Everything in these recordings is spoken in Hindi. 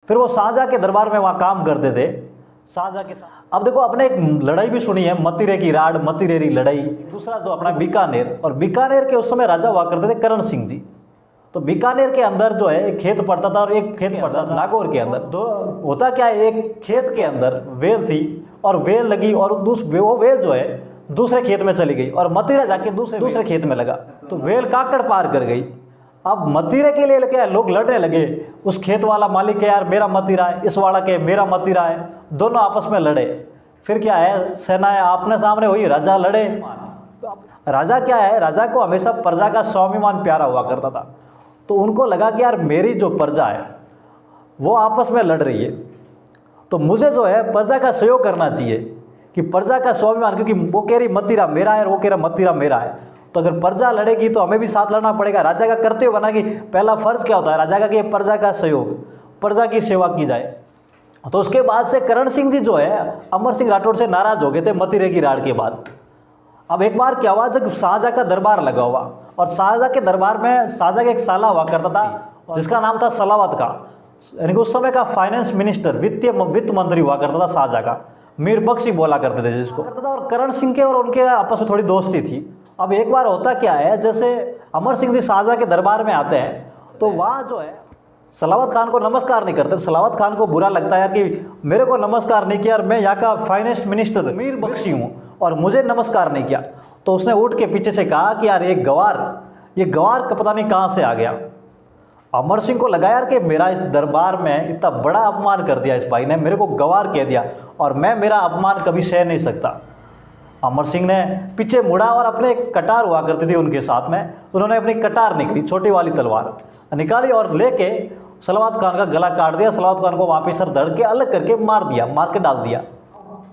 फिर वो शाहजहाँ के दरबार में वहाँ काम करते थे शाहजहाँ के साथ। अब देखो अपने एक लड़ाई भी सुनी है, मतिरे की राड, मतिरेरी लड़ाई। दूसरा जो अपना बीकानेर, और बीकानेर के उस समय राजा हुआ करते थे करण सिंह जी। तो बीकानेर के अंदर जो है एक खेत पड़ता था और एक खेत पड़ता था नागौर के अंदर। दो होता क्या है, एक खेत के अंदर वेल थी और वेल लगी और वो वेल जो है दूसरे खेत में चली गई और मतिरा जाके दूसरे खेत में लगा, तो वेल काकड़ पार कर गई। अब मतिरे के लिए क्या लोग लड़ने लगे, उस खेत वाला मालिक के यार मेरा मतिरा है, इस वाला के मेरा मतिरा है, दोनों आपस में लड़े। फिर क्या है, सेनाएं आपने सामने हुई, राजा लड़े। राजा क्या है, राजा को हमेशा प्रजा का स्वाभिमान प्यारा हुआ करता था। तो उनको लगा कि यार मेरी जो प्रजा है वो आपस में लड़ रही है, तो मुझे जो है प्रजा का सहयोग करना चाहिए कि प्रजा का स्वाभिमान, क्योंकि वो कह रही मतिरा मेरा है और वो कह रहा मतिरा मेरा है, तो अगर प्रजा लड़ेगी तो हमें भी साथ लड़ना पड़ेगा। राजा का कर्तव्य बना कि पहला फर्ज क्या होता है राजा का, कि प्रजा का सहयोग, प्रजा की सेवा की जाए। तो उसके बाद से करण सिंह जी जो है अमर सिंह राठौड़ से नाराज हो गए थे मतिरे की राड़ के बाद। अब एक बार क्या हुआ, जब शाहजहाँ का दरबार लगा हुआ और शाहजहाँ के दरबार में शाहजहाँ का एक साला हुआ करता था जिसका नाम था सलावत का, यानी कि उस समय का फाइनेंस मिनिस्टर, वित्त मंत्री हुआ करता था शाहजहाँ का, मीर बख्शी बोला करते थे जिसको करता था। और करण सिंह के और उनके आपस में थोड़ी दोस्ती थी। अब एक बार होता क्या है, जैसे अमर सिंह जी शाहजहाँ के दरबार में आते हैं तो वहाँ जो है सलावत खान को नमस्कार नहीं करते। सलावत खान को बुरा लगता है यार कि मेरे को नमस्कार नहीं किया, मैं यहाँ का फाइनेंस मिनिस्टर मीर बख्शी हूँ और मुझे नमस्कार नहीं किया। तो उसने उठ के पीछे से कहा कि यार ये गवार का पता नहीं कहाँ से आ गया। अमर सिंह को लगा यार कि मेरा इस दरबार में इतना बड़ा अपमान कर दिया इस भाई ने, मेरे को गवार कह दिया और मैं मेरा अपमान कभी सह नहीं सकता। अमर सिंह ने पीछे मुड़ा और अपने एक कटार हुआ करती थी उनके साथ में, तो उन्होंने अपनी कटार निकली, छोटी वाली तलवार निकाली और लेके सलावत खान का गला काट दिया। सलावत खान को वहाँ पे सर धड़ के अलग करके मार के डाल दिया।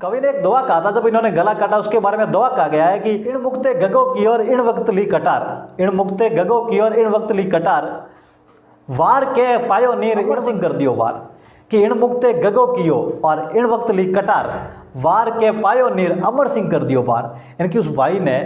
कवि ने एक दुआ कहा था जब इन्होंने गला काटा, उसके बारे में दुआ कहा गया है कि इन मुक्ते गगो की और इन वक्त ली कटार, इन मुक्ते गगो की और इन वक्त ली कटार, वार के पायो नीर अमर सिंह कर दियो वार, कि इन मुक्ते गगो कियो और इन वक्त ली कटार, वार के पायो नीर अमर सिंह कर दियो पार। यानी कि उस भाई ने